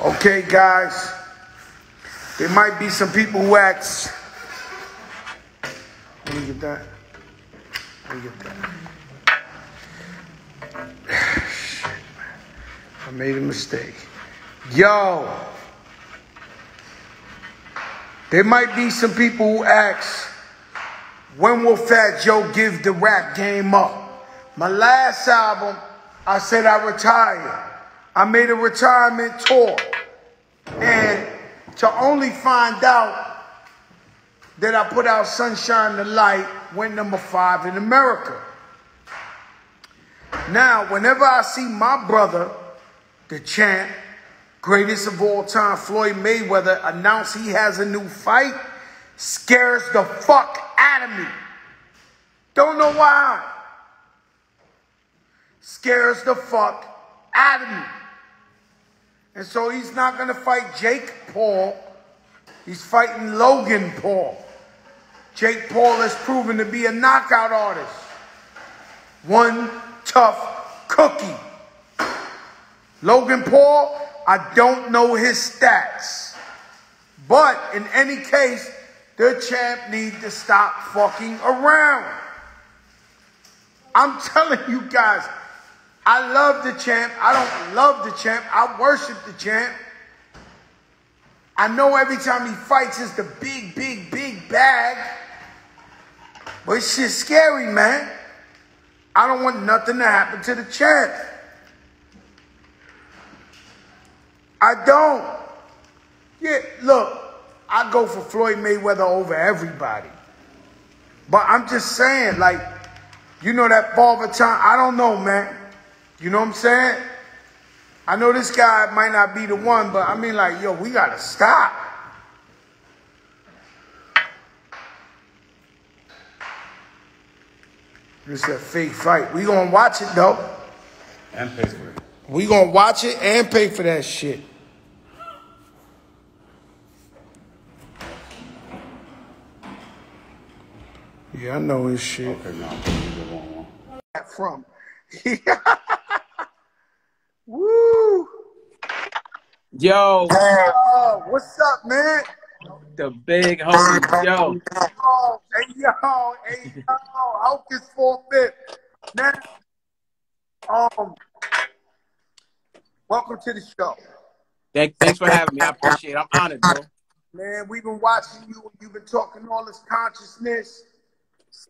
Okay, guys, there might be some people who ask, let me get that. Let me get that. Shit, man. I made a mistake. Yo, there might be some people who ask, when will Fat Joe give the rap game up? My last album, I said I retired. I made a retirement tour. And to only find out that I put out Sunshine the Light went number 5 in America. Now, whenever I see my brother, the champ, greatest of all time, Floyd Mayweather, announce he has a new fight, scares the fuck out of me. Don't know why. Scares the fuck out of me. And so he's not going to fight Jake Paul. He's fighting Logan Paul. Jake Paul has proven to be a knockout artist. One tough cookie. Logan Paul, I don't know his stats. But in any case, the champ needs to stop fucking around. I'm telling you guys, I love the champ. I don't love the champ. I worship the champ. I know every time he fights it's the big, big, big bag. But it's shit scary, man. I don't want nothing to happen to the champ. I don't. Yeah, look, I go for Floyd Mayweather over everybody. But I'm just saying, like, you know that Father Time, I don't know, man. You know what I'm saying? I know this guy might not be the one, but I mean, like, yo, we gotta stop. This is a fake fight. We gonna watch it, though. And pay for it. We gonna watch it and pay for that shit. Yeah, I know his shit. Okay, now you go on. From. Woo! Yo, What's up, man? the big homie. Yo, Hey, yo, Hocus 4/5. Now, welcome to the show. thanks for having me. I appreciate it. I'm honored, bro. Man, we've been watching you. You've been talking all this consciousness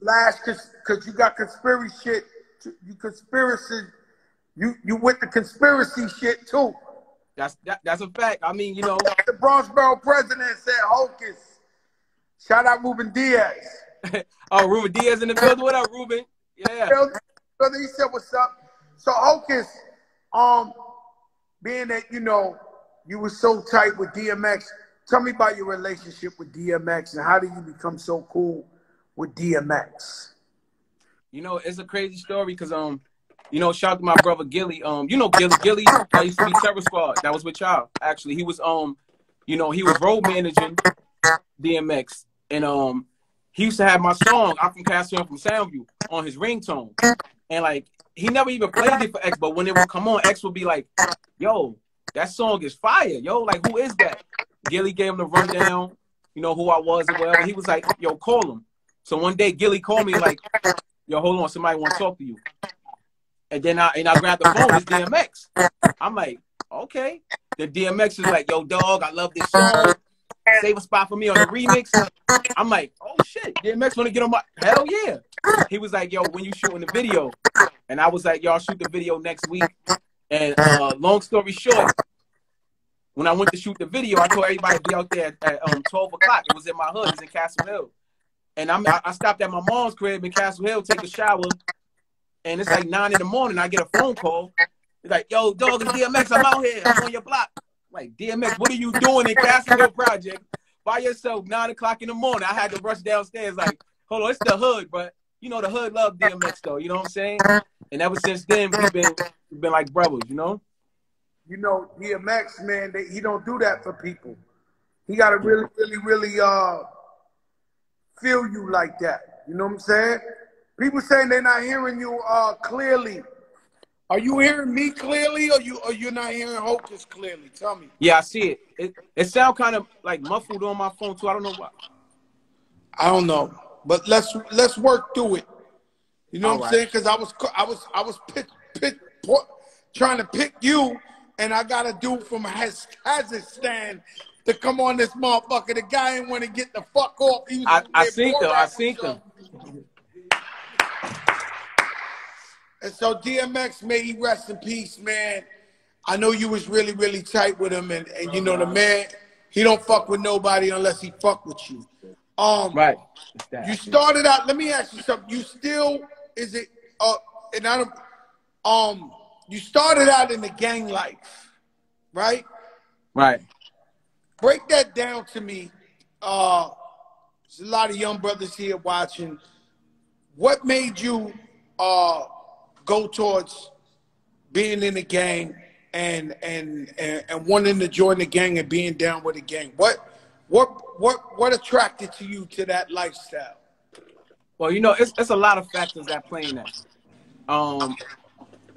because you got conspiracy shit. You with the conspiracy shit too. That's a fact. I mean, you know. The Bronxboro president said Hocus. Shout out Ruben Diaz. Oh, Ruben Diaz in the building. What up, Ruben? Yeah. Brother, he said, what's up? So Hocus, being that, you know, you were so tight with DMX, tell me about your relationship with DMX and how did you become so cool with DMX? You know, it's a crazy story because, you know, shout out to my brother Gilly. You know Gilly that used to be Terror Squad. That was with y'all. Actually, he was you know, he was road managing DMX. And he used to have my song, I'm from Castle Hill from Soundview, on his ringtone. And like he never even played it for X, but when it would come on, X would be like, yo, that song is fire. Yo, like who is that? Gilly gave him the rundown, you know, who I was and whatever. He was like, yo, call him. So one day Gilly called me like, yo, hold on, somebody want to talk to you. And then I grabbed the phone, it's DMX. I'm like, okay. The DMX is like, yo, dog, I love this song. Save a spot for me on the remix. I'm like, oh shit, DMX want to get on my, hell yeah. He was like, yo, when you shooting the video? And I was like, y'all shoot the video next week. And long story short, when I went to shoot the video, I told everybody to be out there at 12 o'clock. It was in my hood, it's in Castle Hill. And I stopped at my mom's crib in Castle Hill, take a shower. And it's like 9 in the morning. I get a phone call. It's like, yo, dog, it's DMX. I'm out here. I'm on your block. I'm like, DMX, what are you doing in Castle Hill Project by yourself, 9 o'clock in the morning? I had to rush downstairs like, hold on, it's the hood. But, you know, the hood loved DMX, though. You know what I'm saying? And ever since then, we've been like brothers, you know? You know, DMX, man, he don't do that for people. He got to really feel you like that. You know what I'm saying? People saying they're not hearing you clearly. Are you hearing me clearly, or you're not hearing Hocus clearly? Tell me. Yeah, I see it. It sounds kind of like muffled on my phone too. I don't know why. I don't know, but let's work through it. You know All what I'm right. saying? Because I was trying to pick you, and I got a dude from Kazakhstan to come on this motherfucker. The guy ain't want to get the fuck off. He was I seen them. I seen them. And so DMX, may he rest in peace, man. I know you was really, really tight with him, and you know the man, he don't fuck with nobody unless he fuck with you. Right. You started out, let me ask you something. You still, is it, and I don't, you started out in the gang life, right? Right. Break that down to me. There's a lot of young brothers here watching. What made you go towards being in the gang and wanting to join the gang and being down with the gang? What attracted to you to that lifestyle? Well, you know, it's a lot of factors that play in that.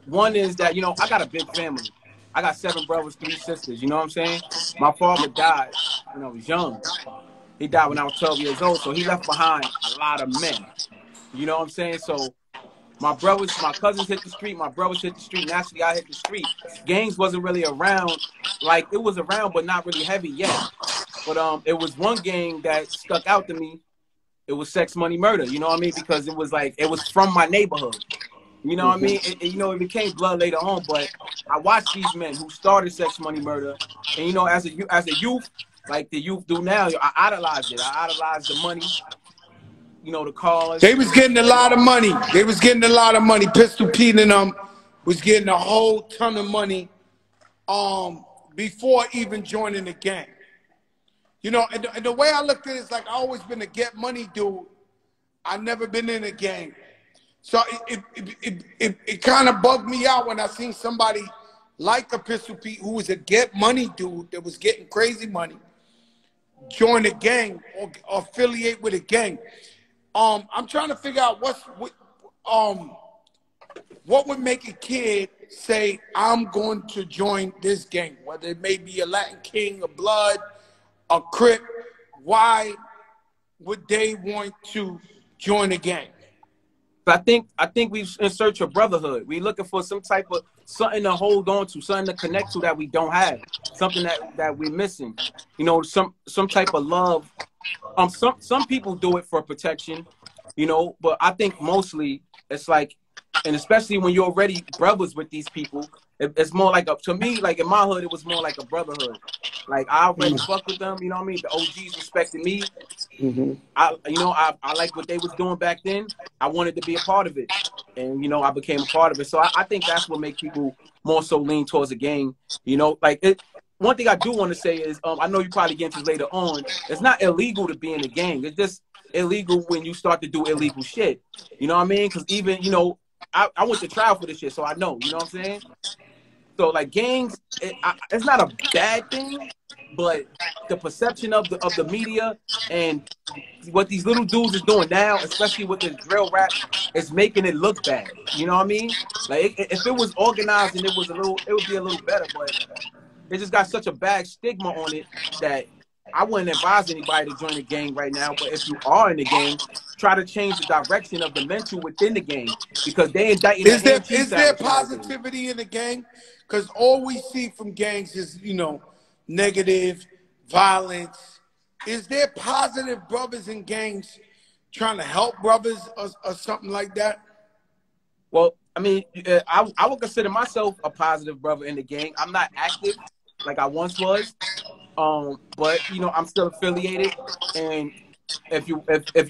One is that, you know, I got a big family. I got 7 brothers, 3 sisters. You know what I'm saying? My father died when I was young. He died when I was 12 years old, so he left behind a lot of men. You know what I'm saying? So my cousins hit the street, my brothers hit the street, naturally I hit the street. Gangs wasn't really around, like it was around, but not really heavy yet. But it was one gang that stuck out to me. It was Sex, Money, Murder. You know what I mean? Because it was from my neighborhood. You know what I mean? You know, it became blood later on, but I watched these men who started Sex, Money, Murder, and you know, as a youth, like the youth do now, I idolized it. I idolized the money. You know, the cars. They was getting a lot of money. They was getting a lot of money. Pistol Pete and them was getting a whole ton of money before even joining the gang. You know, and the way I looked at it is like I always been a get money dude. I never been in a gang. So it kind of bugged me out when I seen somebody like a Pistol Pete who was a get money dude that was getting crazy money join a gang or affiliate with a gang. I'm trying to figure out what would make a kid say, I'm going to join this gang, whether it may be a Latin King, a Blood, a Crip. Why would they want to join a gang? I think we in search of brotherhood. We looking for some type of something to hold on to, something to connect to that we don't have, something that we're missing. You know, some type of love. Some people do it for protection, you know, but I think mostly it's like, and especially when you're already brothers with these people, it's more like to me, like in my hood, it was more like a brotherhood. Like I already fuck with them, you know what I mean? The OGs respected me. I like what they was doing back then. I wanted to be a part of it, and you know, I became a part of it. So I think that's what makes people more so lean towards a gang. You know, like one thing I do want to say is, I know you probably get into this later on. It's not illegal to be in a gang. It's just illegal when you start to do illegal shit. You know what I mean? Because even, you know, I went to trial for this shit, so I know. You know what I'm saying? So like gangs, it's not a bad thing, but the perception of the media and what these little dudes is doing now, especially with this drill rap, is making it look bad. You know what I mean? Like if it was organized and it would be a little better, but it just got such a bad stigma on it that I wouldn't advise anybody to join the gang right now. But if you are in the gang, try to change the direction of the mental within the gang, because they indicting. Is there positivity in the gang? Because all we see from gangs is, you know, negative, violence. Is there positive brothers in gangs trying to help brothers or something like that? Well, I mean, I would consider myself a positive brother in the gang. I'm not active like I once was, but you know, I'm still affiliated. And if you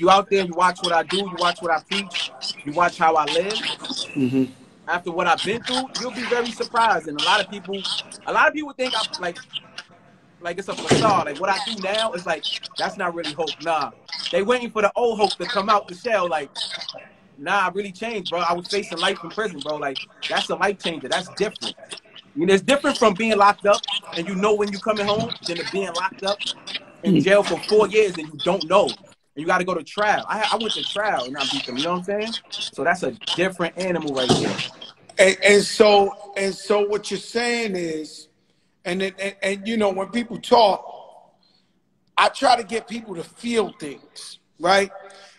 out there, you watch what I do, you watch what I preach, you watch how I live. After what I've been through, you'll be very surprised. And a lot of people think I'm like it's a facade. Like what I do now is like, that's not really Hope. Nah, they waiting for the old Hope to come out the shell. Like, nah, I really changed, bro. I was facing life in prison, bro. Like, that's a life changer. That's different. You know, it's different from being locked up and you know when you're coming home than to being locked up in jail for 4 years and you don't know. And you got to go to trial. I went to trial and I beat them. You know what I'm saying? So that's a different animal right there. And so what you're saying is, and you know, when people talk, I try to get people to feel things, right?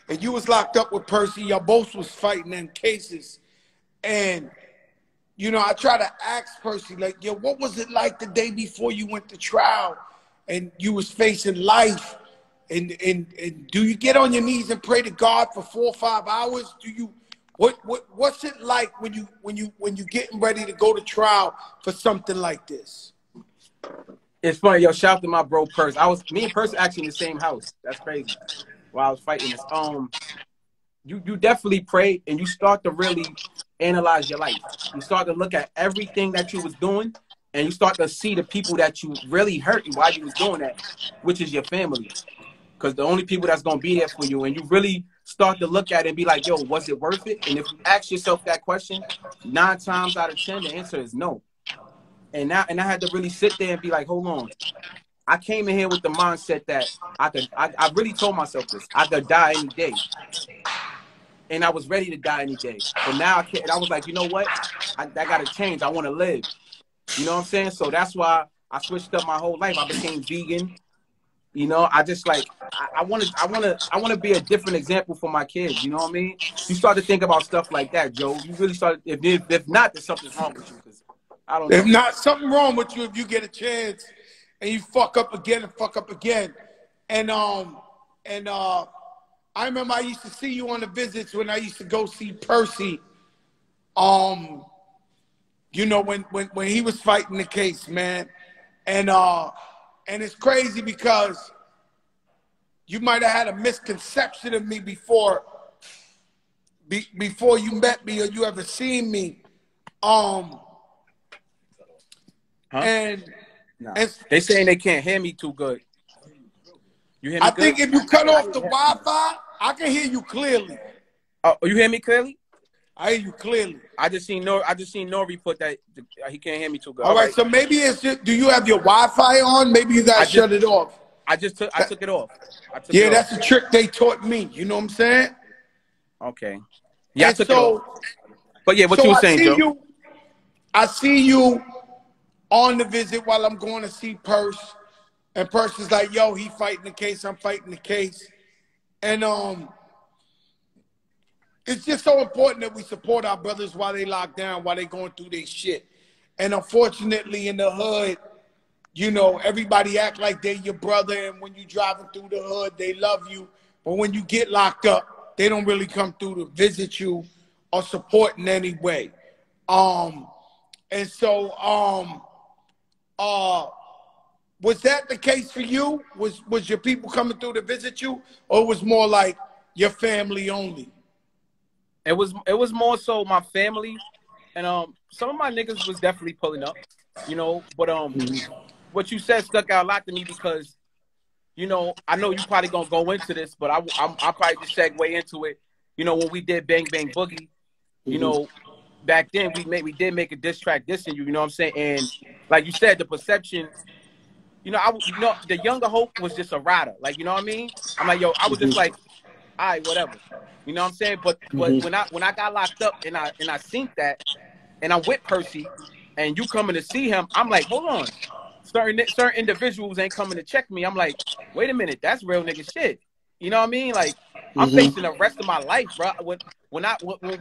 And you was locked up with Percy, y'all both was fighting in cases. And, you know, I try to ask Percy, like, yo, what was it like the day before you went to trial and you was facing life? And do you get on your knees and pray to God for 4 or 5 hours? Do you what's it like when you getting ready to go to trial for something like this? It's funny, yo. Shout out to my bro Purse. Me and Purse actually in the same house. That's crazy. While I was fighting this, you definitely pray and you start to really analyze your life. You start to look at everything that you was doing, and you start to see the people that you really hurt and why you was doing that, which is your family. Because the only people that's gonna be there for you, and you really start to look at it and be like, yo, was it worth it? And if you ask yourself that question, 9 times out of 10, the answer is no. And I had to really sit there and be like, hold on. I came in here with the mindset that I really told myself this. I could die any day. And I was ready to die any day. But now I can't. And I was like, you know what? That got to change. I want to live. You know what I'm saying? So that's why I switched up my whole life. I became vegan. You know, I just like, I want to be a different example for my kids. You know what I mean? You start to think about stuff like that, Joe. You really start, if not, there's something wrong with you. Because I don't know. If not, something wrong with you if you get a chance and you fuck up again and fuck up again. And I remember I used to see you on the visits when I used to go see Percy. You know, when he was fighting the case, man. And it's crazy because you might have had a misconception of me before you met me or you ever seen me. And they saying they can't hear me too good. You hear me I good? think if you cut off the Wi-Fi, I can hear you clearly. Oh, you hear me clearly? I hear you clearly. I just seen Nori put that he can't hear me too good. All right, so maybe it's just, do you have your Wi-Fi on? Maybe you gotta shut it off. I took it off. That's a trick they taught me. You know what I'm saying? Okay. Yeah, and I took it off. But yeah, what you were saying, Joe? I see you on the visit while I'm going to see Purse. And Purse is like, yo, he fighting the case, I'm fighting the case. And it's just so important that we support our brothers while they locked down, while they going through their shit. And unfortunately, in the hood, you know, everybody act like they're your brother, and when you driving through the hood, they love you. But when you get locked up, they don't really come through to visit you or support in any way. And so, was that the case for you? Was your people coming through to visit you, or it was more like your family only? It was more so my family, and some of my niggas was definitely pulling up, you know. But what you said stuck out a lot to me because, you know, I know you probably gonna go into this, but I'll probably just segue into it. You know, when we did Bang Bang Boogie, you know, back then we did make a diss track dissing you. You know what I'm saying? And like you said, the perception. You know, the younger Hope was just a rider. Like, you know what I mean? I'm like, yo, I was just like, all right, whatever. You know what I'm saying? But when I got locked up and I seen that, and I'm with Percy, and you coming to see him, I'm like, hold on. Certain individuals ain't coming to check me. I'm like, wait a minute, that's real nigga shit. You know what I mean? Like, I'm facing the rest of my life, bro. When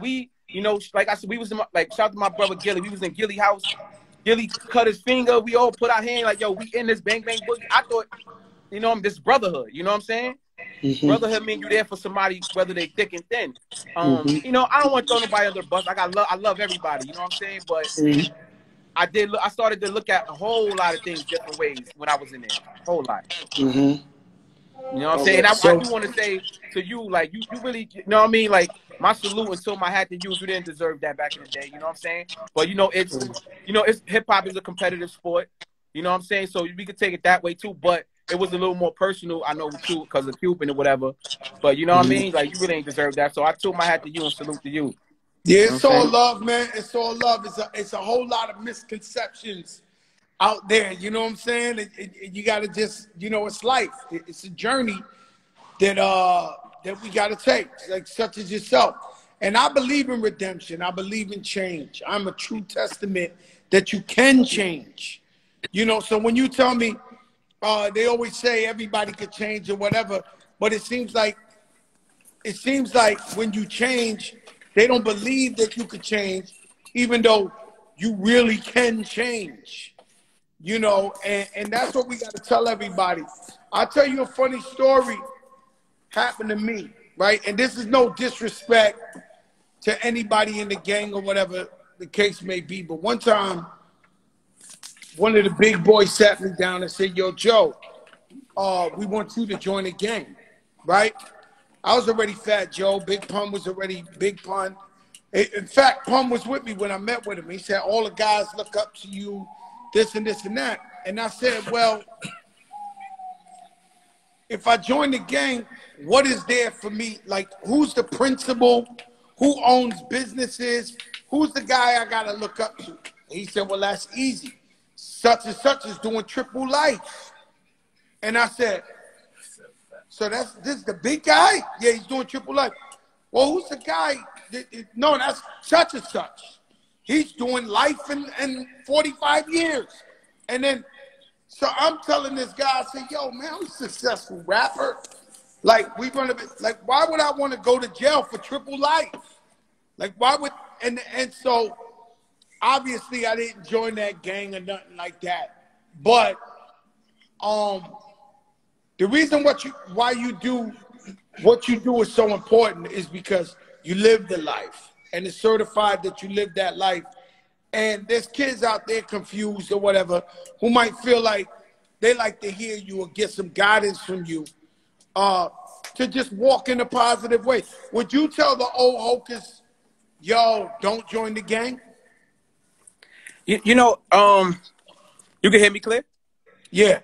we, you know, like I said, we was in like, shout out to my brother Gilly. We was in Gilly house. Gilly cut his finger. We all put our hand like, yo, we in this Bang Bang Boogie. I thought, you know, this brotherhood. You know what I'm saying? Brotherhood mean you there for somebody, whether they thick and thin. You know, I don't want to throw nobody under the bus. I love everybody. You know what I'm saying? But I started to look at a whole lot of things different ways when I was in there. A whole lot. You know what I'm saying? And I do want to say to you, like, you really, you know what I mean? Like, my salute until my hat to you. You didn't deserve that back in the day. You know what I'm saying? But, you know, it's hip-hop is a competitive sport. You know what I'm saying? So we could take it that way, too. But it was a little more personal, I know, too, because of Cuban or whatever. But, you know what I mean? Like, you really ain't deserve that. So I took my hat to you and salute to you. Yeah, you know it's all love, man. It's all love. It's a whole lot of misconceptions out there. You know what I'm saying? You got to just, you know, it's life. It's a journey that we got to take, like such as yourself. And I believe in redemption. I believe in change. I'm a true testament that you can change. You know, so when you tell me, they always say everybody could change or whatever, but it seems like when you change, they don't believe that you could change, even though you really can change. You know, and that's what we got to tell everybody. I'll tell you a funny story happened to me, right? And this is no disrespect to anybody in the gang or whatever the case may be. But one time, one of the big boys sat me down and said, yo, Joe, we want you to join the gang, right? I was already Fat Joe. Big Pun was already Big Pun. In fact, Pun was with me when I met with him. He said, all the guys look up to you, this and this and that. And I said, well, if I join the gang, what is there for me? Like, who's the principal? Who owns businesses? Who's the guy I got to look up to? And he said, well, that's easy. Such and such is doing triple life. And I said, so this is the big guy? Yeah, he's doing triple life. Well, who's the guy? No, that's such and such. He's doing life in 45 years. And then, so I'm telling this guy, I say, yo, man, I'm a successful rapper. Like, why would I want to go to jail for triple life? Like, why would, and so, obviously, I didn't join that gang or nothing like that. But, the reason why you do what you do is so important is because you live the life. And it's certified that you live that life. And there's kids out there confused or whatever who might feel like they like to hear you or get some guidance from you to just walk in a positive way. Would you tell the old Hocus, yo, don't join the gang? You know, you can hear me clear? Yeah.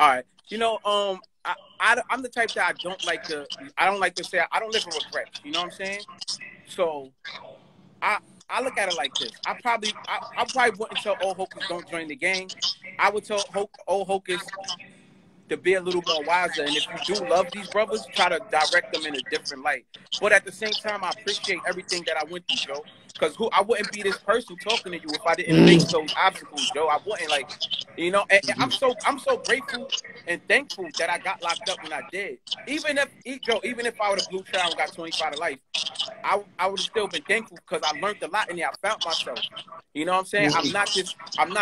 All right. You know, I'm the type that I don't like to say I don't live in regrets. You know what I'm saying? So I look at it like this. I probably wouldn't tell old Hocus don't join the gang. I would tell old Hocus to be a little more wiser. And if you do love these brothers, try to direct them in a different light. But at the same time, I appreciate everything that I went through, Joe. Because I wouldn't be this person talking to you if I didn't face those obstacles, Joe. I wouldn't, like, you know. And I'm so grateful and thankful that I got locked up when I did. Even if I would have blue trial and got 25 to life, I would have still been thankful because I learned a lot in there. I found myself. You know what I'm saying? I'm not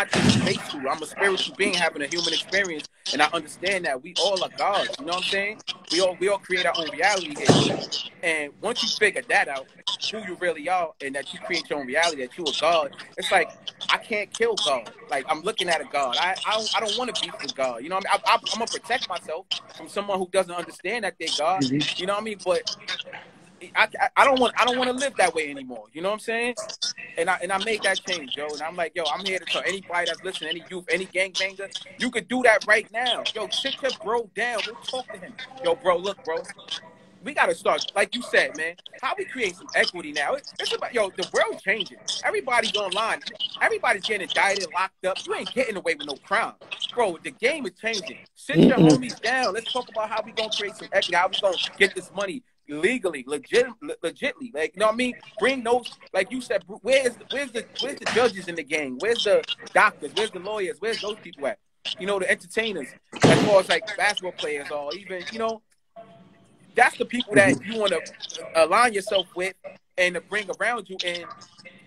just faithful. I'm a spiritual being having a human experience, and I understand that we all are gods. You know what I'm saying? We all create our own reality here. And once you figure that out, who you really are, and that you create your own reality, that you a god, it's like I can't kill God. Like, I'm looking at a God. I don't want to beef with God. You know what I mean? I'm gonna protect myself from someone who doesn't understand that they're God. You know what I mean? But I don't want to live that way anymore. You know what I'm saying? And I made that change, yo. And I'm like, yo, I'm here to tell anybody that's listening, any youth, any gangbanger, you could do that right now. Yo, sit your bro down. Go talk to him. Yo, bro, look, bro. We got to start, like you said, man, how we create some equity now. It's about, yo, the world's changing. Everybody's online. Everybody's getting indicted, locked up. You ain't getting away with no crime. Bro, the game is changing. Sit your homies down. Let's talk about how we going to create some equity, how we going to get this money legally, legitly. Like, you know what I mean? Bring those, like you said, where's the judges in the game? Where's the doctors? Where's the lawyers? Where's those people at? You know, the entertainers, as far as like basketball players or even, you know, that's the people that you want to align yourself with and to bring around you. And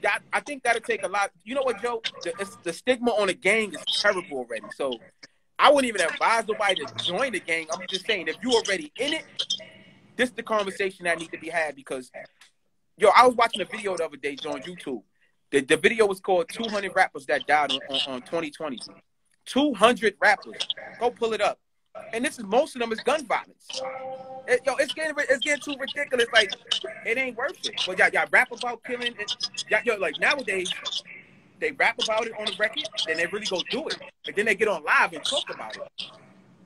that, I think that'll take a lot. You know what, Joe? The stigma on the gang is terrible already. So I wouldn't even advise nobody to join the gang. I'm just saying, if you're already in it, this is the conversation that needs to be had. Because, yo, I was watching a video the other day, Joe, on YouTube. The video was called 200 Rappers That Died on 2020. 200 rappers. Go pull it up. And most of them is gun violence. It's getting too ridiculous. Like, it ain't worth it. But y'all rap about killing. Yo, like, nowadays, they rap about it on the record, then they really go do it. And then they get on live and talk about it.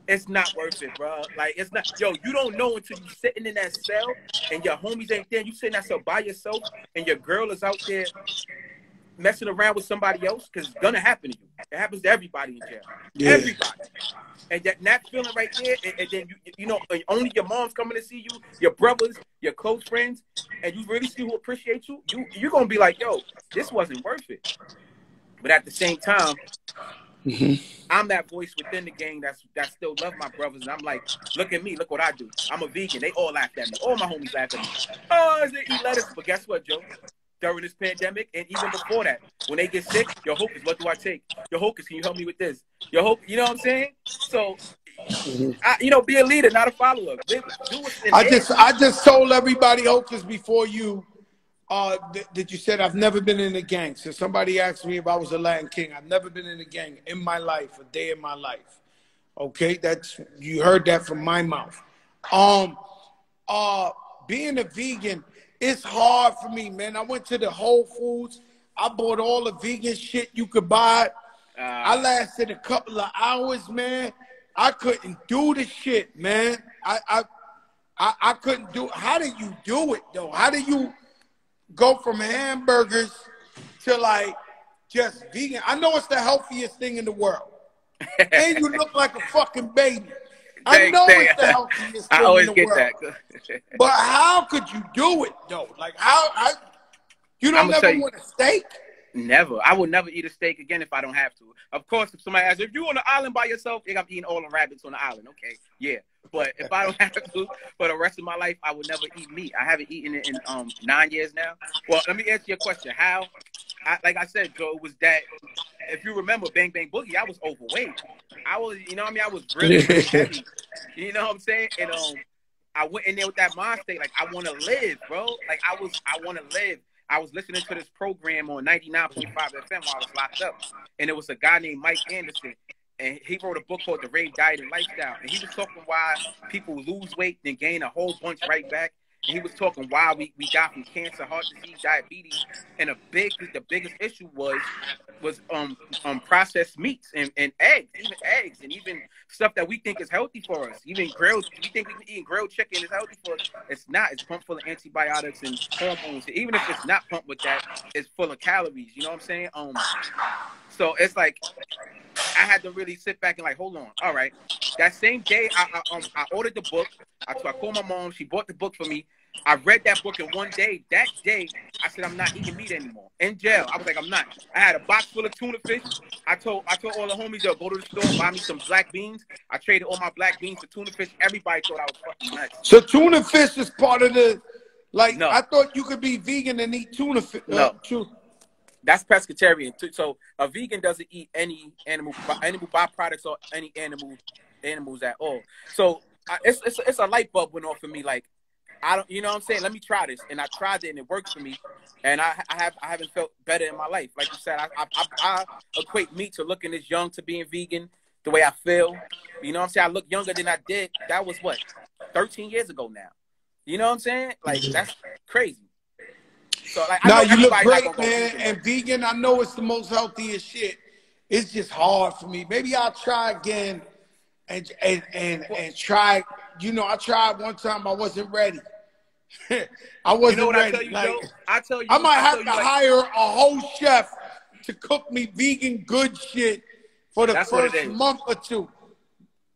It's not worth it, bro. Like, it's not. Yo, you don't know until you sitting in that cell and your homies ain't there. You sitting in that cell by yourself and your girl is out there messing around with somebody else, because it's gonna happen to you. It happens to everybody in jail. Yeah. Everybody. And that feeling right there, and then you know, only your mom's coming to see you, your brothers, your close friends, and you really see who appreciate you, you're gonna be like, yo, this wasn't worth it. But at the same time, I'm that voice within the gang that still love my brothers, and I'm like, look at me, look what I do. I'm a vegan. They all laughed at me. All my homies laughed at me. Oh, is it eat lettuce? But guess what, Joe? During this pandemic, and even before that, when they get sick, yo, Hocus, what do I take? Yo, Hocus, can you help me with this? Yo, Hocus, you know what I'm saying? So, you know, be a leader, not a follower. Do what's in I just told everybody, Hocus, before you, that you said I've never been in a gang. So somebody asked me if I was a Latin king. I've never been in a gang in my life, a day in my life. Okay, you heard that from my mouth. Being a vegan, it's hard for me, man. I went to the Whole Foods. I bought all the vegan shit you could buy. I lasted a couple of hours, man. I couldn't do the shit, man. I couldn't do it. How do you do it, though? How do you go from hamburgers to, like, just vegan? I know it's the healthiest thing in the world. And you look like a fucking baby. I know it's the healthiest thing in the world. But how could you do it, though? Like, you don't never want a steak? Never. I would never eat a steak again if I don't have to. Of course, if somebody asks, if you're on the island by yourself, I'm eating all the rabbits on the island. Okay, yeah. But if I don't have to for the rest of my life, I would never eat meat. I haven't eaten it in 9 years now. Well, let me answer your question. How? Like I said, Joe, it was that, if you remember Bang Bang Boogie, I was overweight. I was, you know what I mean? I was really, really heavy. You know what I'm saying? And I went in there with that mind state, like, I want to live, bro. Like, I want to live. I was listening to this program on 99.5 FM while I was locked up. And it was a guy named Mike Anderson. And he wrote a book called The Rave Diet and Lifestyle. And he was talking why people lose weight, then gain a whole bunch right back. And he was talking why we die from cancer, heart disease, diabetes. And the biggest issue was processed meats and eggs, and even stuff that we think is healthy for us. Even grilled, we think we can eat grilled chicken is healthy for us. It's not. It's pumped full of antibiotics and hormones. And even if it's not pumped with that, it's full of calories. You know what I'm saying? So it's like, I had to really sit back and like, hold on. All right. That same day, I ordered the book. I called my mom. She bought the book for me. I read that book in one day. That day, I said, I'm not eating meat anymore. In jail, I was like, I'm not. I had a box full of tuna fish. I told all the homies, yo, go to the store, buy me some black beans. I traded all my black beans for tuna fish. Everybody thought I was fucking nuts. So tuna fish is part of the, like, no. I thought you could be vegan and eat tuna fish. No. That's pescatarian. So a vegan doesn't eat any animal byproducts or any animals at all. So it's a light bulb went off for me. Like, I don't, you know what I'm saying? Let me try this, and I tried it, and it works for me. And I haven't felt better in my life. Like you said, I equate me to looking this young to being vegan. The way I feel, you know what I'm saying? I look younger than I did. That was what, 13 years ago now. You know what I'm saying? Like, that's crazy. So, like, now you look great, man. And vegan, I know it's the most healthiest shit. It's just hard for me. Maybe I'll try again and try. You know, I tried one time. I wasn't ready. I wasn't ready. I tell you, I might have to hire a whole chef to cook me vegan good shit for the first month or two.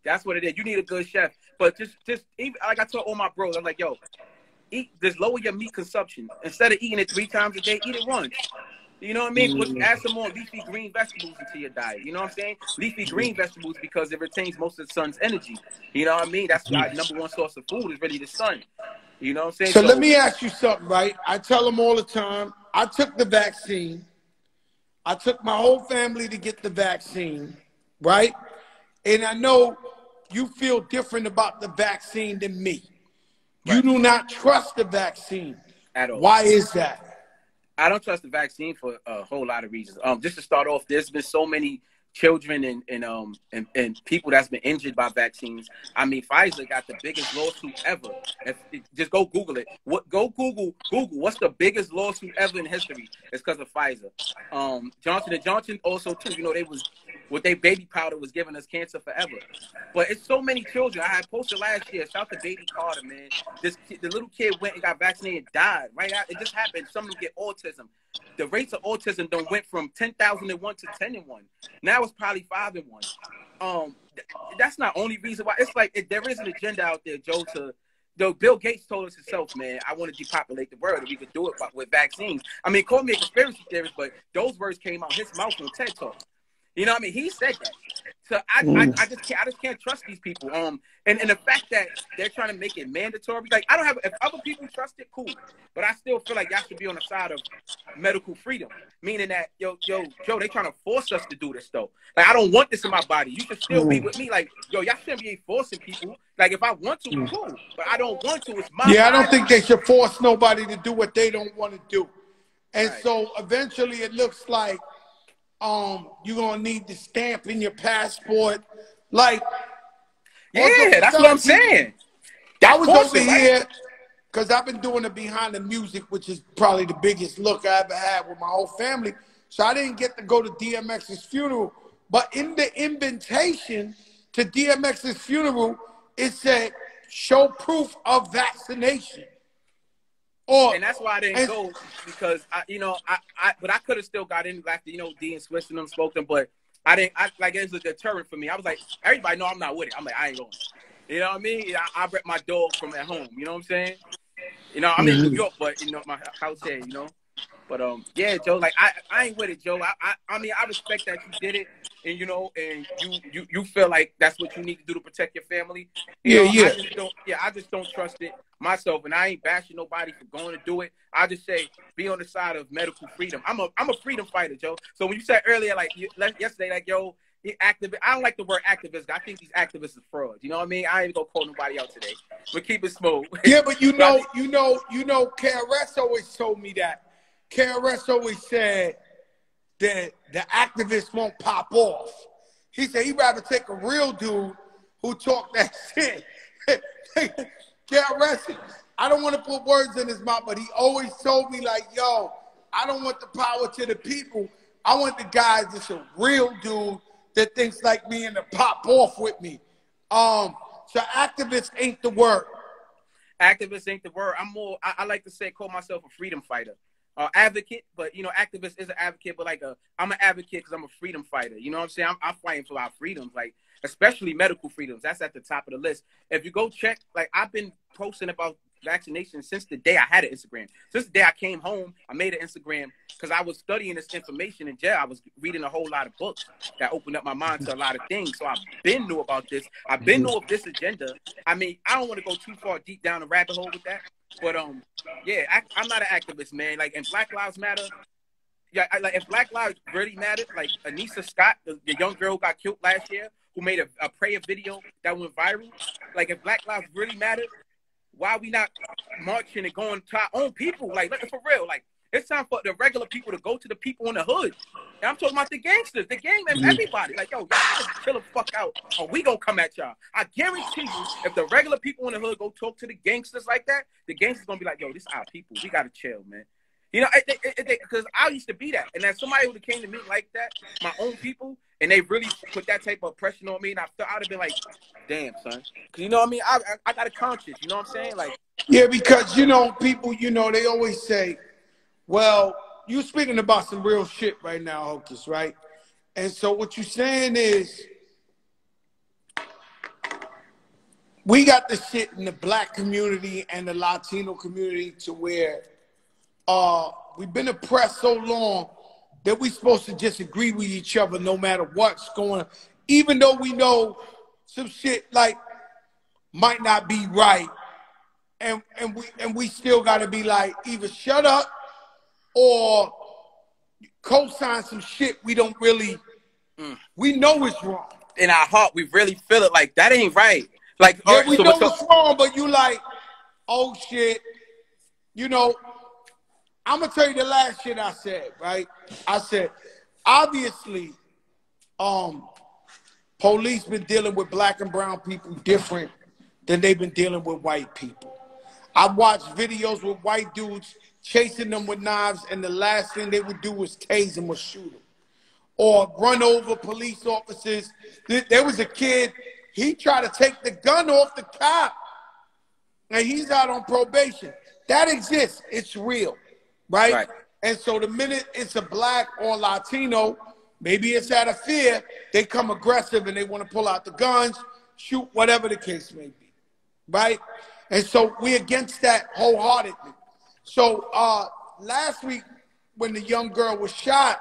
That's what it is. You need a good chef. But just even, like I told all my bros, I'm like, yo, just lower your meat consumption. Instead of eating it 3 times a day, eat it once. You know what I mean? Add some more leafy green vegetables into your diet. You know what I'm saying? Leafy green vegetables, because it retains most of the sun's energy. You know what I mean? That's our #1 source of food is really the sun. You know what I'm saying? So let me ask you something, right? I tell them all the time, I took the vaccine. I took my whole family to get the vaccine, right? And I know you feel different about the vaccine than me. Right. You do not trust the vaccine. At all. Why is that? I don't trust the vaccine for a whole lot of reasons. Just to start off, there's been so many children and people that's been injured by vaccines. I mean, Pfizer got the biggest lawsuit ever. Just go Google it. Go Google what's the biggest lawsuit ever in history? It's because of Pfizer. Johnson & Johnson also too. You know, they was with their baby powder was giving us cancer forever. But it's so many children. I had posted last year. Shout out to Baby Carter, man. The little kid went and got vaccinated, died. Right? It just happened. Some of them get autism. The rates of autism went from 10,001 to 10 and 1. Now it's probably 5 and 1. that's not only reason why. It's like there is an agenda out there, Joe. Though Bill Gates told us himself, man, I want to depopulate the world, and we could do it with vaccines. I mean, call me a conspiracy theorist, but those words came out his mouth on TED Talk. You know what I mean? He said that. So I just can't trust these people. And the fact that they're trying to make it mandatory, like I don't have, if other people trust it, cool. But I still feel like y'all should be on the side of medical freedom. Meaning that, Joe, they trying to force us to do this though. Like I don't want this in my body. You should still be with me. Like, y'all shouldn't be forcing people. Like if I want to, cool. But I don't want to. It's my body. I don't think they should force nobody to do what they don't want to do. And so eventually it looks like you're gonna need the stamp in your passport. Like, that's what I'm saying. I was over here because I've been doing it behind the music, which is probably the biggest look I ever had with my whole family. So I didn't get to go to DMX's funeral. But in the invitation to DMX's funeral, it said, show proof of vaccination. And that's why I didn't go, because but I could have still got in after, D and Swiss and them spoke them, but I didn't. Like it was a deterrent for me. I was like, everybody know I'm not with it. I'm like, I ain't going. You know what I mean? I rep my dog from at home. You know what I'm saying? I'm in New York, but my house here. But yeah, Joe. Like I ain't with it, Joe. I mean, I respect that you did it, and you feel like that's what you need to do to protect your family. I just don't trust it myself, and I ain't bashing nobody for going to do it. I just say be on the side of medical freedom. I'm a freedom fighter, Joe. So when you said earlier, like yesterday, like yo, activist. I don't like the word activist. I think these activists are frauds. You know what I mean? I ain't gonna call nobody out today. But keep it smooth. Yeah, but KRS always told me that. KRS always said that the activists won't pop off. He said he'd rather take a real dude who talk that shit. KRS, I don't want to put words in his mouth, but he always told me like, yo, I don't want the power to the people. I want the guys that's a real dude that thinks like me and to pop off with me. So activists ain't the word. Activists ain't the word. I like to call myself a freedom fighter. Advocate, but activist is an advocate, but I'm an advocate because I'm a freedom fighter. You know what I'm saying? I'm fighting for our freedoms, like especially medical freedoms. That's at the top of the list. If you go check, like I've been posting about vaccination since the day I had an Instagram. Since the day I came home, I made an Instagram because I was studying this information in jail. I was reading a whole lot of books that opened up my mind to a lot of things. So I've been knew about this. I've been knew of this agenda. I mean, I don't want to go too far deep down the rabbit hole with that. But yeah, I'm not an activist, man. Like, and Black Lives Matter. Yeah, like if Black Lives really mattered, like Anissa Scott, the young girl who got killed last year, who made a prayer video that went viral. Like, if Black Lives really mattered, why are we not marching and going to our own people? Like, for real, like it's time for the regular people to go to the people in the hood. And I'm talking about the gangsters, the gang members, everybody. Like, yo, y'all just chill the fuck out, or we gonna come at y'all. I guarantee you, if the regular people in the hood go talk to the gangsters like that, the gangsters gonna be like, yo, this is our people. We gotta chill, man. Because I used to be that. And as somebody who came to me like that, my own people, and they really put that type of pressure on me, and I'd have been like, damn, son. Because, you know what I mean? I got a conscience, you know what I'm saying? Like, yeah, because, people, they always say, well, you speaking about some real shit right now, Hocus, right? And so what you're saying is, we got the shit in the Black community and the Latino community to where we've been oppressed so long that we're supposed to just agree with each other no matter what's going on, even though we know some shit like might not be right, and we still got to be like, either shut up or co-sign some shit we don't really we know it's wrong. In our heart, we really feel it like that ain't right. Like, yeah, we know it's wrong, but you like, oh shit, I'm going to tell you the last shit I said, right? I said, obviously, police been dealing with black and brown people different than they've been dealing with white people. I've watched videos with white dudes chasing them with knives, and the last thing they would do was tase them or shoot them. Or run over police officers. There was a kid, he tried to take the gun off the cop, and he's out on probation. That exists. It's real. Right? And so the minute it's a black or Latino, Maybe it's out of fear. They come aggressive and they want to pull out the guns, shoot, whatever the case may be, right? And so we're against that wholeheartedly. So last week when the young girl was shot,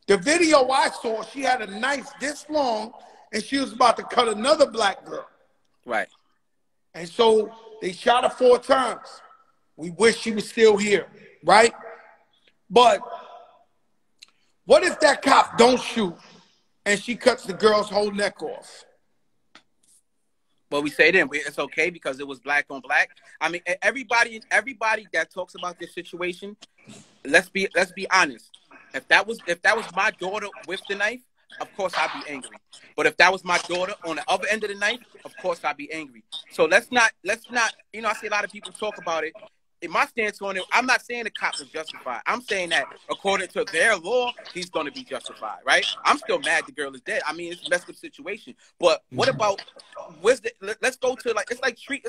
the video I saw, she had a knife this long and she was about to cut another black girl. Right. And so they shot her 4 times. We wish she was still here, right? But what if that cop don't shoot and she cuts the girl's whole neck off? Well, we say then it's okay because it was black on black. I mean, everybody that talks about this situation, let's be honest. If that was my daughter with the knife, of course I'd be angry. But if that was my daughter on the other end of the knife, of course I'd be angry. So let's not, you know, I see a lot of people talk about it. In my stance on it, I'm not saying the cop was justified. I'm saying that according to their law, he's going to be justified, right? I'm still mad the girl is dead. I mean, it's a messed up situation. But what about, let's go to, like, it's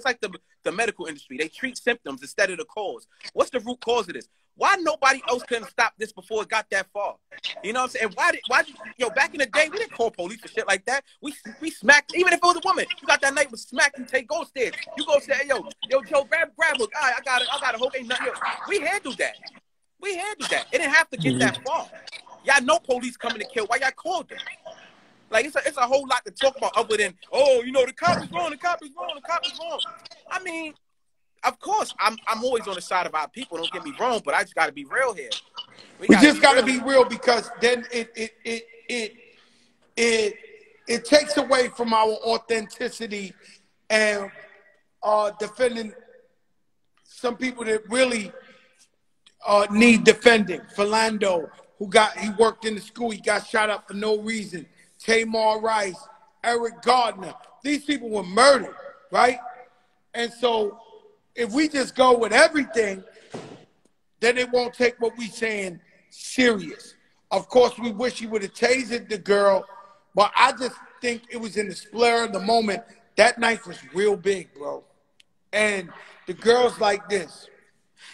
like the medical industry. They treat symptoms instead of the cause. What's the root cause of this? Why nobody else couldn't stop this before it got that far? You know what I'm saying? Why did back in the day, we didn't call police for shit like that. We smacked, even if it was a woman, you got that knife with smack and take, go upstairs. You go say, hey, yo, Joe, grab hook. All right, I got a hook, ain't nothing. Yo, we handled that. It didn't have to get that far. Y'all know police coming to kill. Why y'all called them? Like, it's a whole lot to talk about other than, oh, you know, the cop is wrong, the cop is wrong, the cop is wrong. I mean, of course, I'm always on the side of our people. Don't get me wrong, but I just got to be real here. We just got to be real because then it takes away from our authenticity and defending some people that really need defending. Philando, he worked in the school, he got shot up for no reason. Tamar Rice, Eric Gardner, these people were murdered, right? And so if we just go with everything, then it won't take what we saying serious. Of course, we wish he would have tasered the girl, but I just think it was in the splur of the moment. That knife was real big, bro. And the girl's like this.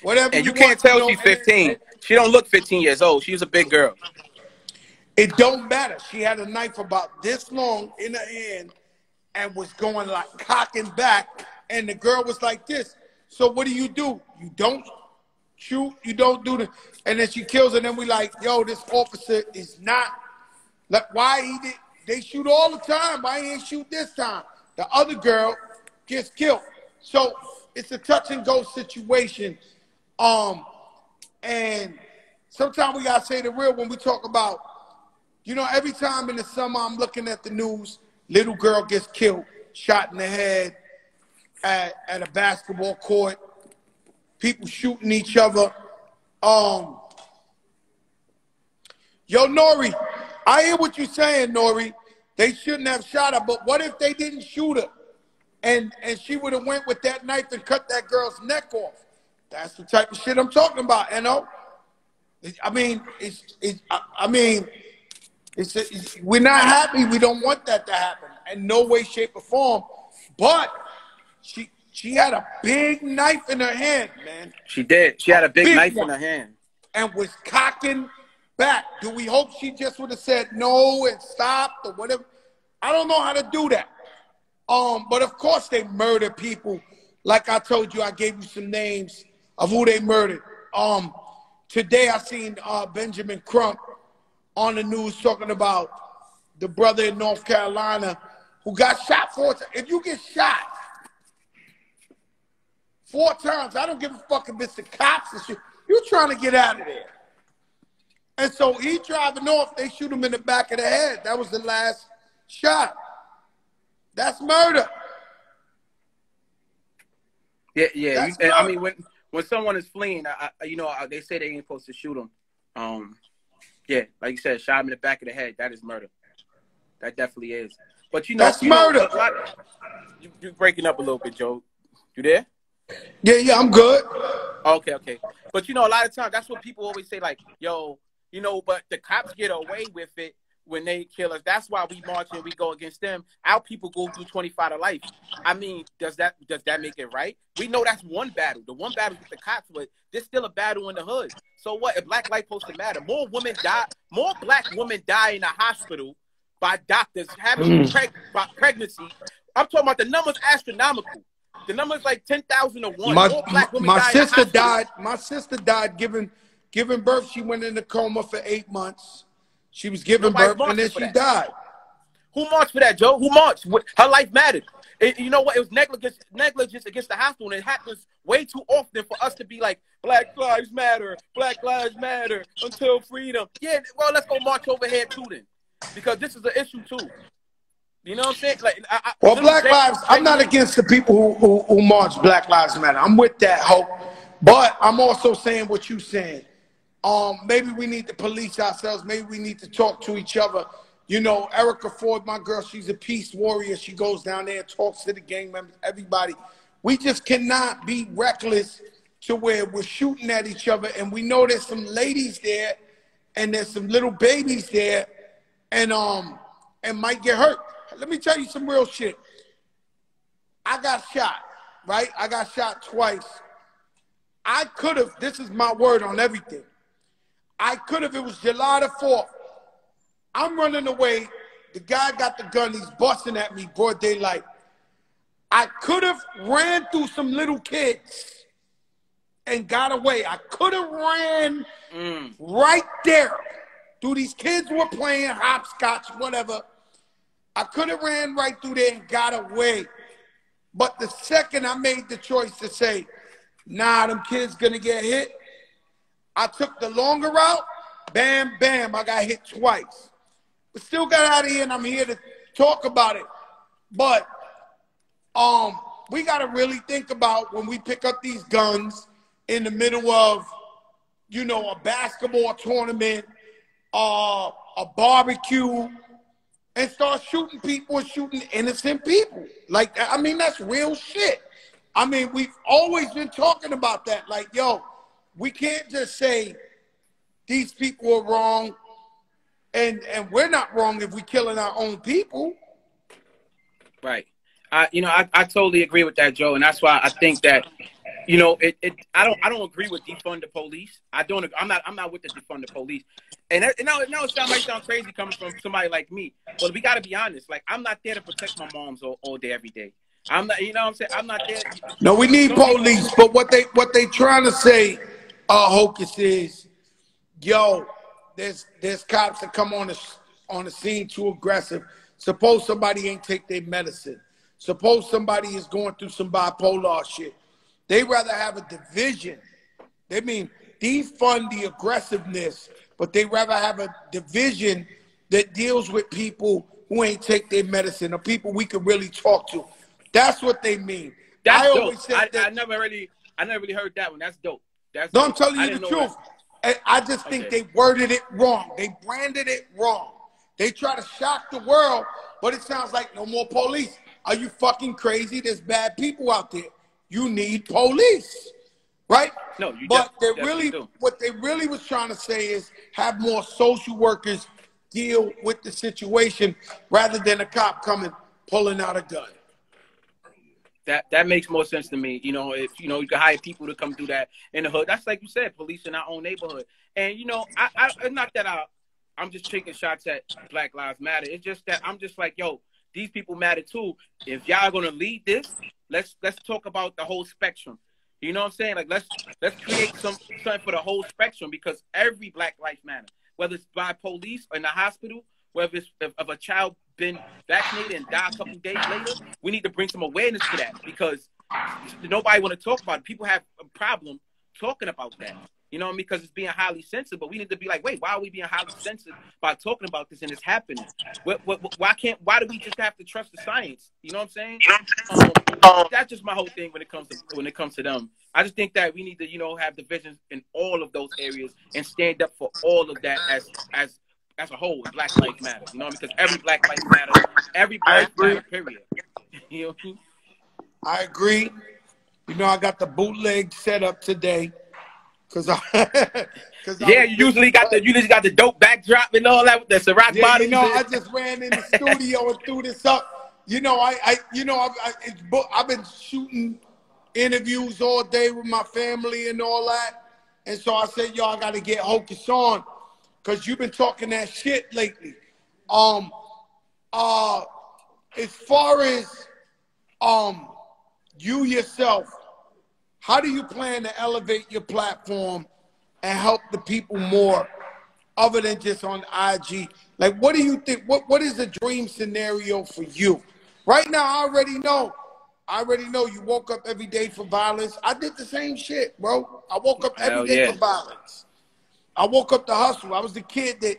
Whatever. And you can't tell she's 15. She don't look 15 years old. She's a big girl. It don't matter. She had a knife about this long in her hand and was going like cocking back, and the girl was like this. So what do? You don't shoot, you don't do the, and then she kills her, and then we like, yo, this officer is not, like, why he did, they shoot all the time, why he ain't shoot this time? The other girl gets killed. So it's a touch and go situation. And sometimes we gotta say the real when we talk about, you know, every time in the summer I'm looking at the news, little girl gets killed, shot in the head, at a basketball court, people shooting each other. Yo, Nori, I hear what you're saying, Nori. They shouldn't have shot her, but what if they didn't shoot her and she would have went with that knife and cut that girl's neck off? That's the type of shit I'm talking about, you know? We're not happy. We don't want that to happen in no way, shape, or form. But she had a big knife in her hand, man. She did. She had a big knife in her hand. And was cocking back. Do we hope she just would have said no and stopped or whatever? I don't know how to do that. But of course they murder people. Like I told you, I gave you some names of who they murdered. Today I seen Benjamin Crump on the news talking about the brother in North Carolina who got shot 4 times. If you get shot 4 times, I don't give a fuck if it's the cops and shit. You're trying to get out of there. And so he driving off, they shoot him in the back of the head. That was the last shot. That's murder. Yeah. I mean, when someone is fleeing, they say they ain't supposed to shoot them. Yeah, like you said, shot him in the back of the head. That is murder. That definitely is. But that's murder. You're breaking up a little bit, Joe. You there? Yeah, I'm good. Okay. But a lot of times that's what people always say, like, yo, but the cops get away with it when they kill us. That's why we march and we go against them. Our people go through 25 to life. I mean, does that make it right? We know that's one battle. The one battle with the cops, but there's still a battle in the hood. So what? If black life supposed to matter, more women die. More black women die in the hospital by doctors having pregnancy. I'm talking about the numbers astronomical. The numbers like 10,000 to 1. More black women my die sister in the hospital. died. My sister died giving birth. She went into coma for 8 months. She was giving birth, and then she died. Who marched for that, Joe? Who marched? Her life mattered. You know what? It was negligence against the hospital, and it happens way too often for us to be like, Black Lives Matter until freedom. Yeah, well, let's go march over here too then, because this is an issue too. You know what I'm saying? Like, well, Black Lives. I'm not against the people who march Black Lives Matter. I'm with that, Hope. But I'm also saying what you're saying. Maybe we need to police ourselves. Maybe we need to talk to each other. You know, Erica Ford, my girl, she's a peace warrior. She goes down there and talks to the gang members, everybody. We just cannot be reckless to where we're shooting at each other. And we know there's some ladies there and there's some little babies there and might get hurt. Let me tell you some real shit. I got shot, right? I got shot twice. I could have, this is my word on everything. I could have, it was July the 4th. I'm running away. The guy got the gun. He's busting at me, broad daylight. I could have ran through some little kids and got away. I could have ran right there. Through these kids were playing hopscotch, whatever. I could have ran right through there and got away. But the second I made the choice to say, nah, them kids gonna get hit, I took the longer route. Bam, bam, I got hit twice. But still got out of here, and I'm here to talk about it. But we got to really think about when we pick up these guns in the middle of, you know, a basketball tournament, a barbecue, and start shooting people and shooting innocent people. Like, I mean, that's real shit. I mean, we've always been talking about that. Like, yo, we can't just say these people are wrong and we're not wrong if we're killing our own people. Right. I totally agree with that, Joe, and that's why I think that, you know, I don't agree with defund the police. I'm not with the defund the police. And it might sound crazy coming from somebody like me, but we got to be honest. Like, I'm not there to protect my moms all day, every day. I'm not, you know what I'm saying? I'm not there. No, we need police, but what they trying to say, Hocus, is, yo, there's cops that come on the scene too aggressive. Suppose somebody ain't take their medicine. Suppose somebody is going through some bipolar shit. They rather have a division. They mean defund the aggressiveness, but they rather have a division that deals with people who ain't take their medicine or people we can really talk to. That's what they mean. That's I dope. always said that. I never really heard that one. That's dope. That's no, dope. I'm telling you the truth. I just think they worded it wrong. They branded it wrong. They try to shock the world, but it sounds like no more police. Are you fucking crazy? There's bad people out there. You need police, right? No, you but do. What they really was trying to say is have more social workers deal with the situation rather than a cop coming pulling out a gun. That makes more sense to me. You know, if you can hire people to come do that in the hood. That's like you said, police in our own neighborhood. And you know, I not that I'm just taking shots at Black Lives Matter. It's just that I'm just like, yo, these people matter too. If y'all gonna lead this, let's talk about the whole spectrum. You know what I'm saying? Like let's create something for the whole spectrum, because every Black life matters. Whether it's by police or in the hospital, whether it's if a child been vaccinated and died a couple days later, we need to bring some awareness to that, because nobody want to talk about it. People have a problem talking about that. You know what I mean? Because it's being highly sensitive. But we need to be like, wait, why are we being highly sensitive by talking about this and it's happening? Why do we just have to trust the science? You know what I'm saying? That's just my whole thing when it comes to them. I just think that we need to, have divisions in all of those areas and stand up for all of that as a whole. Black lives matter. You know, because every Black life matters. Every Black matter, period. You know what I mean? I agree. You know, I got the bootleg set up today. Cause I, cause I Yeah, was you usually got the dope backdrop and all that with the Ciroc yeah, bottles. you know, I just ran in the studio and threw this up. You know, I've been shooting interviews all day with my family and all that, and so I said, yo, I got to get Hocus on, cause you've been talking that shit lately. As far as you yourself, how do you plan to elevate your platform and help the people more other than just on IG? Like, what do you think? What is the dream scenario for you? Right now, I already know. I already know you woke up every day for violence. I did the same shit, bro. I woke up every Hell day yeah. for violence. I woke up to hustle. I was the kid that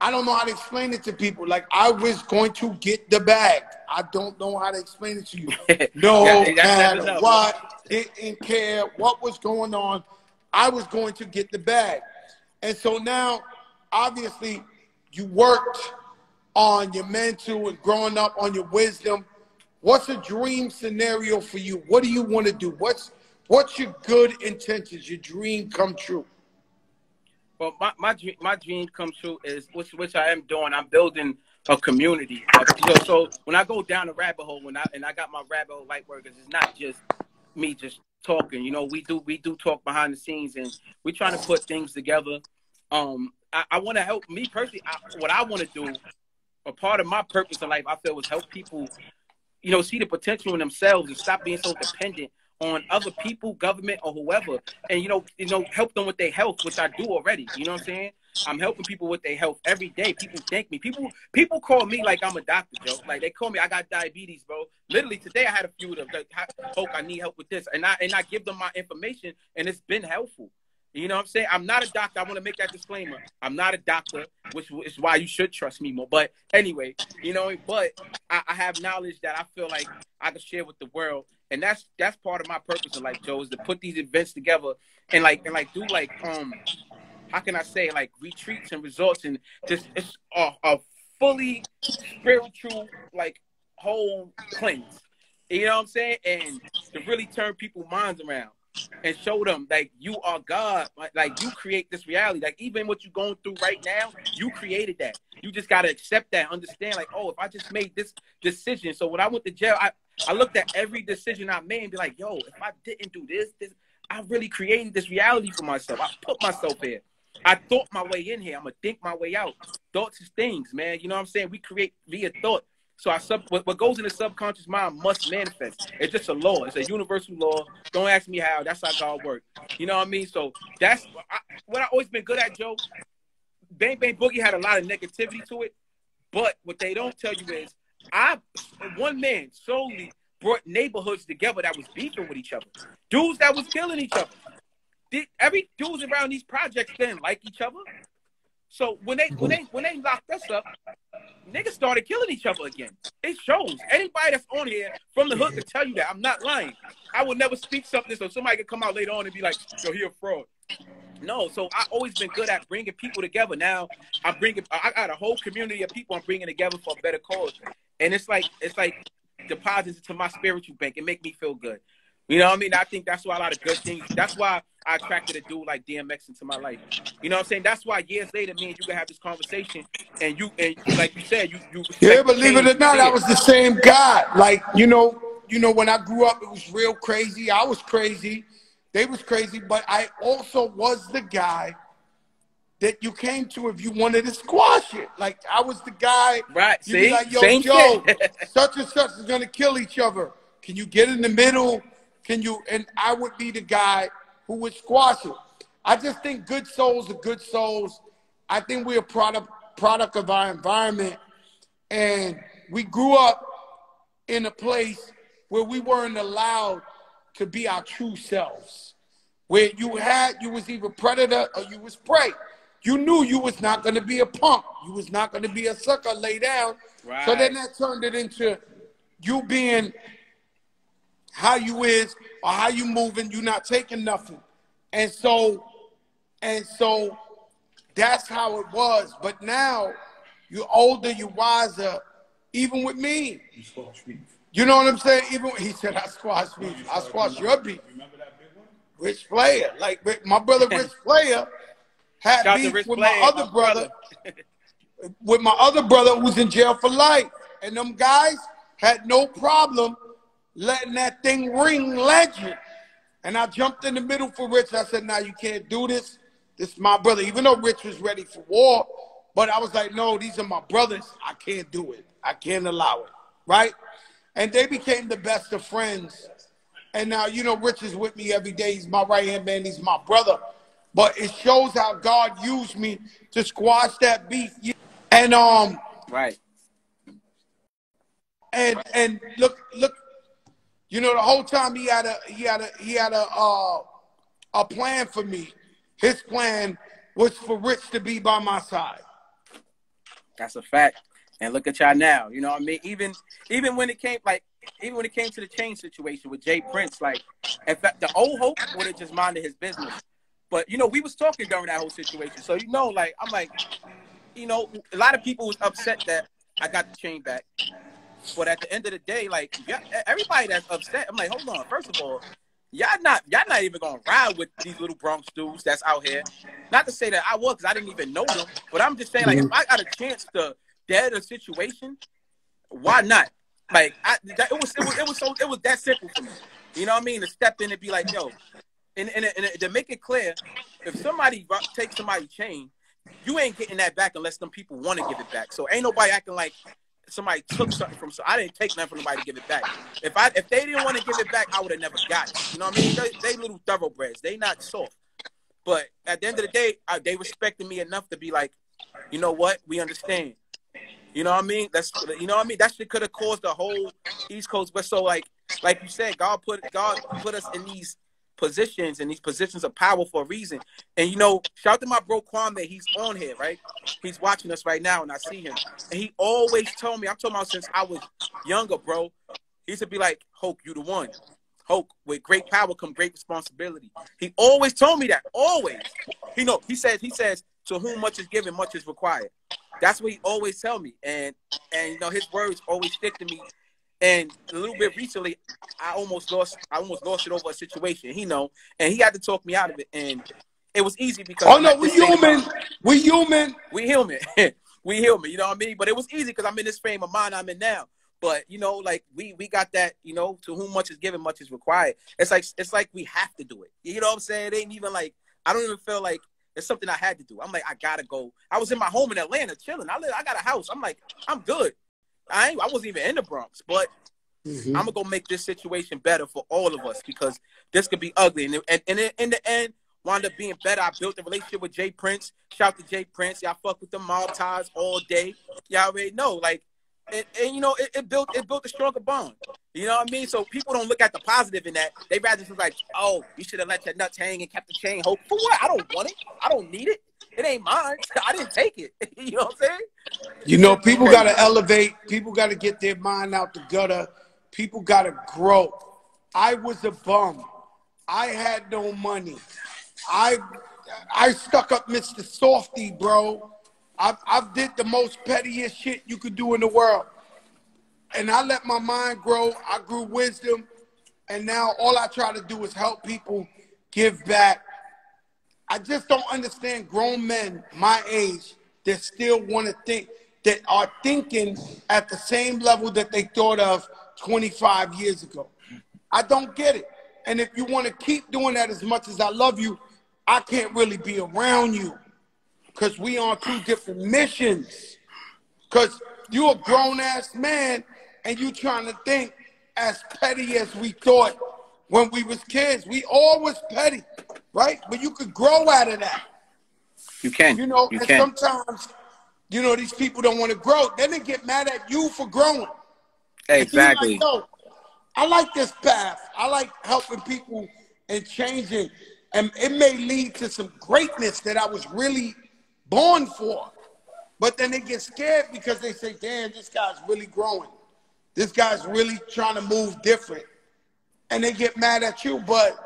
I don't know how to explain it to people. Like, I was going to get the bag. I don't know how to explain it to you. No That's matter enough. what, didn't care what was going on. I was going to get the bag. And so now, obviously, you worked on your mental and growing up on your wisdom. What's a dream scenario for you? What do you want to do? What's your good intentions, your dream come true? Well, my dream come true is which I am doing. I'm building a community. So when I go down the rabbit hole, I got my rabbit hole light workers, it's not just me just talking. You know, we do talk behind the scenes, and we're trying to put things together. I want to help me personally. What I want to do, a part of my purpose in life, I feel, is help people, you know, see the potential in themselves and stop being so dependent on other people, government, or whoever, and you know, help them with their health, which I do already. You know what I'm saying? I'm helping people with their health every day. People thank me. People call me like I'm a doctor, Joe. Like they call me, I got diabetes, bro. Literally today, I had a few of them. Like, Hope, I need help with this, and I give them my information, and it's been helpful. You know what I'm saying? I'm not a doctor. I want to make that disclaimer. I'm not a doctor, which is why you should trust me more. But anyway, you know, but I have knowledge that I feel like I can share with the world. And that's part of my purpose in life, Joe, is to put these events together and do how can I say, like retreats and resorts, and just it's a fully spiritual, like, whole cleanse. You know what I'm saying? And to really turn people's minds around and show them, like, you are God. Like you create this reality. Like, even what you're going through right now, you created that. You just got to accept that, understand, like, oh, if I just made this decision. So when I went to jail, I looked at every decision I made and be like, yo, if I didn't do this, I really created this reality for myself. I put myself here. I thought my way in here. I'm going to think my way out. Thoughts is things, man. You know what I'm saying? We create via thought. So what goes in the subconscious mind must manifest. It's just a law. It's a universal law. Don't ask me how. That's how God works. You know what I mean? So that's what I've always been good at, Joe. Bang Bang Boogie had a lot of negativity to it. But what they don't tell you is one man solely brought neighborhoods together that was beefing with each other. Dudes that was killing each other. Every dudes around these projects didn't like each other. So when they locked us up, niggas started killing each other again. It shows. Anybody that's on here from the hood can tell you that. I'm not lying. I would never speak something so somebody could come out later on and be like, yo, he a fraud. No, so I've always been good at bringing people together. Now I got a whole community of people I'm bringing together for a better cause. And it's like deposits into my spiritual bank. It make me feel good. You know what I mean? I think that's why a lot of good things. That's why I attracted a dude like DMX into my life. You know what I'm saying? That's why years later, me and you can have this conversation, and like you said, you Yeah, believe it or not, I was the same guy. Like, you know, when I grew up, it was real crazy. I was crazy. They was crazy, but I also was the guy that you came to if you wanted to squash it. Like, I was the guy. Right. You'd See? be like, yo, Same Joe, shit. such and such is gonna kill each other. Can you get in the middle? Can you? And I would be the guy who would squash it. I just think good souls are good souls. I think we're a product of our environment, and we grew up in a place where we weren't allowed to be our true selves, where you was either predator or you was prey. You knew you was not going to be a punk. You was not going to be a sucker, lay down. Right. So then that turned it into you being how you is or how you moving. You not taking nothing. And so that's how it was. But now you're older, you're wiser, even with me. You squash beef. You know what I'm saying? Even he said I squash beef. I squash your beef. Remember that big one? Rich Player. Like my brother Rich Player had Shout out to beef Rich with Player, my other brother. With my other brother who's in jail for life. And them guys had no problem letting that thing ring legend. And I jumped in the middle for Rich. I said, nah, you can't do this. This is my brother. Even though Rich was ready for war, but I was like, no, these are my brothers. I can't do it. I can't allow it, right? And they became the best of friends. And now, you know, Rich is with me every day. He's my right-hand man. He's my brother. But it shows how God used me to squash that beef. And right. And look, you know, the whole time he had a plan for me. His plan was for Rich to be by my side. That's a fact. And look at y'all now. You know what I mean? Even when it came to the chain situation with Jay Prince, like, in fact, the old Hope would have just minded his business. But you know, we was talking during that whole situation. So you know, like, I'm like, you know, a lot of people was upset that I got the chain back. But at the end of the day, like, everybody that's upset, I'm like, hold on. First of all, y'all not even gonna ride with these little Bronx dudes that's out here. Not to say that I was, because I didn't even know them. But I'm just saying, like, if I got a chance to dead a situation, why not? Like, it was that simple for me. You know what I mean? To step in and be like, yo, and to make it clear, if somebody takes somebody's chain, you ain't getting that back unless them people want to give it back. So ain't nobody acting like somebody took something from. So I didn't take nothing from nobody to give it back. If they didn't want to give it back, I would have never got it. You know what I mean? They little thoroughbreds. They not soft. But at the end of the day, they respected me enough to be like, you know what? We understand. You know what I mean? You know what I mean? That shit could have caused the whole East Coast. But so like you said, God put us in these positions, and these positions of power for a reason. And you know, shout out to my bro Kwame. He's on here, right? He's watching us right now, and I see him. And he always told me, I'm talking about since I was younger, bro. He used to be like, Hoke, you the one. Hoke, with great power come great responsibility. He always told me that. Always. He says, to whom much is given, much is required. That's what he always tell me. And you know, his words always stick to me. And a little bit recently, I almost lost it over a situation, and he had to talk me out of it. And it was easy because we human. We human. We human. We human, you know what I mean? But it was easy because I'm in this frame of mind I'm in now. But you know, like we got that, you know, to whom much is given, much is required. It's like we have to do it. You know what I'm saying? It ain't even like, I don't even feel like it's something I had to do. I'm like, I gotta go. I was in my home in Atlanta chilling. I got a house. I'm like, I'm good. I wasn't even in the Bronx, but I'm gonna go make this situation better for all of us because this could be ugly. And in the end, wound up being better. I built a relationship with Jay Prince. Shout to Jay Prince. Y'all fuck with the mob ties all day. Y'all already know. Like, and you know, it built a stronger bond. You know what I mean? So people don't look at the positive in that. They rather just like, oh, you should have let your nuts hang and kept the chain. Hope for what? I don't want it. I don't need it. It ain't mine. I didn't take it. You know what I'm saying? You know, people got to elevate. People got to get their mind out the gutter. People got to grow. I was a bum. I had no money. I stuck up Mr. Softy, bro. I've did the most pettiest shit you could do in the world. And I let my mind grow. I grew wisdom. And now all I try to do is help people give back. I just don't understand grown men my age that still want to think, that are thinking at the same level that they thought of 25 years ago. I don't get it. And if you want to keep doing that as much as I love you, I can't really be around you because we on two different missions. Because you a grown-ass man and you trying to think as petty as we thought when we was kids. We all was petty, right? But you could grow out of that. You can. You know, sometimes, you know, these people don't want to grow. Then they get mad at you for growing. Exactly. Like, no, I like this path. I like helping people and changing. And it may lead to some greatness that I was really born for. But then they get scared because they say, damn, this guy's really growing. This guy's really trying to move different. And they get mad at you. But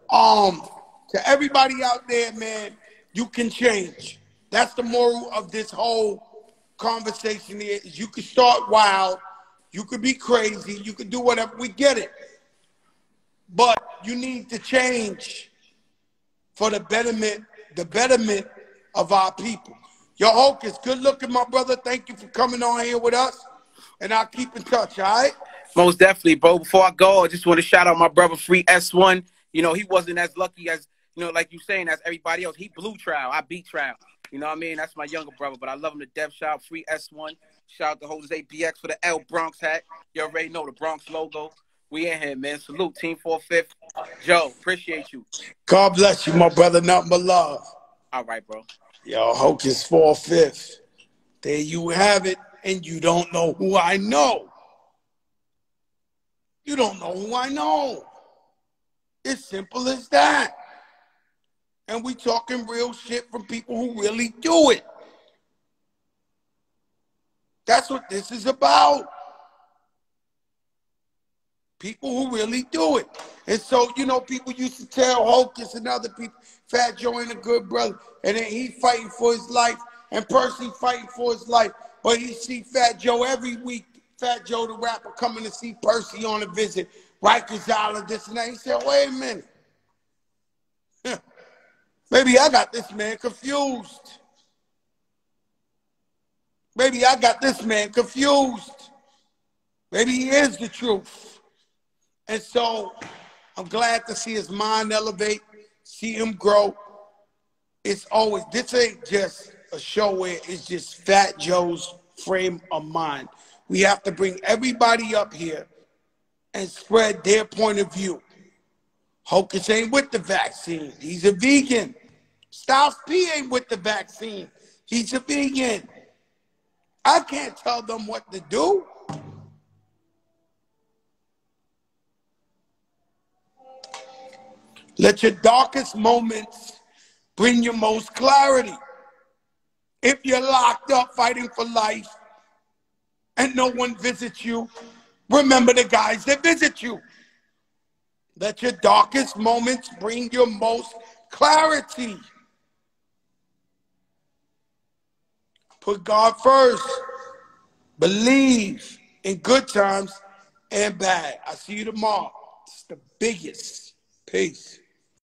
to everybody out there, man, you can change. That's the moral of this whole conversation here, is you can start wild, you could be crazy, you could do whatever, we get it. But you need to change. for the betterment of our people. Yo, Hocus, good looking, my brother. Thank you for coming on here with us. And I'll keep in touch, all right? Most definitely, bro. Before I go, I just want to shout out my brother Free S1. You know, he wasn't as lucky as, you know, like you saying, as everybody else. He blew trial. I beat trial. You know what I mean? That's my younger brother, but I love him to death. Shout out Free S1. Shout out to Jose BX for the L Bronx hat. You already know the Bronx logo. We in here, man. Salute, Team 4/5. Joe, appreciate you. God bless you, my brother. Nothing but love. All right, bro. Yo, Hocus 4/5. There you have it. And you don't know who I know. You don't know who I know. It's simple as that. And we talking real shit from people who really do it. That's what this is about. People who really do it. And so, you know, people used to tell Hocus and other people, Fat Joe ain't a good brother. And then he fighting for his life, and Percy fighting for his life. But he see Fat Joe every week. Fat Joe the rapper coming to see Percy on a visit. Rikers Island, this and that. He said, wait a minute. Maybe I got this man confused. Maybe I got this man confused. Maybe he is the truth. And so I'm glad to see his mind elevate, see him grow. It's always, this ain't just a show where it's just Fat Joe's frame of mind. We have to bring everybody up here and spread their point of view. Hocus ain't with the vaccine. He's a vegan. Styles P ain't with the vaccine. He's a vegan. I can't tell them what to do. Let your darkest moments bring your most clarity. If you're locked up fighting for life and no one visits you, remember the guys that visit you. Let your darkest moments bring your most clarity. Put God first. Believe in good times and bad. I'll see you tomorrow. It's the biggest. Peace.